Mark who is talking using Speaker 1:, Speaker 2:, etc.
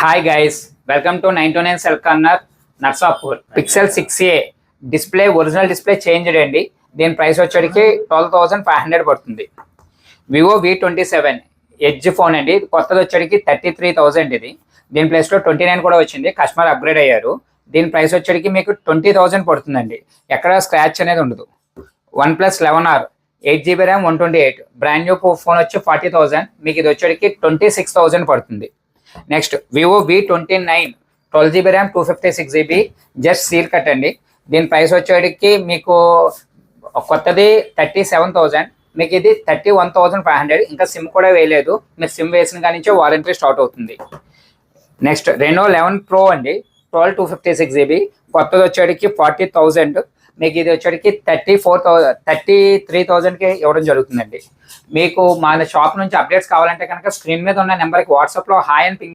Speaker 1: Hi guys, welcome to 929 cell corner Narsapur. Pixel 6a display, original display change అండి. దీని price వచ్చేటికి 12,500 పడుతుంది. Vivo V27 edge phone అండి. కొత్తది వచ్చేటికి 33,000 ఇది. దీని ప్లేస్లో 29 కూడా వచ్చింది. కస్టమర్ అప్గ్రేడ్ అయ్యారు. దీని ప్రైస్ వచ్చేటికి మీకు 20,000 పడుతుందండి. ఎక్కడ స్క్రాచ్ అనేది ఉండదు. OnePlus 11R 8GB RAM 128 brand new phone వచ్చి 40,000. మీకు ఇది వచ్చేటికి 26,000 పడుతుంది. Next Vivo V29 12GB RAM 256GB just seal cut అండి. దీని ప్రైస్ వచ్చేటికి మీకు కొత్తది 37,000, మీకు ఇది 31,500. ఇంకా సిమ్ కూడా వేయలేదు. మీరు సిమ్ వేసిన కాడి నుంచే వారంటీ స్టార్ట్ అవుతుంది. నెక్స్ట్ రెనో 11 Pro అండి, 12 256GB. కొత్తది వచ్చేటికి 40,000. మీకు ఇది వచ్చేటికి 33,000కి ఇవ్వడం జరుగుతుందండి. మీకు మా షాప్ నుంచి అప్డేట్స్ కావాలంటే కనుక స్క్రీన్ మీద ఉన్న నెంబర్కి వాట్సాప్లో హాయ్ అని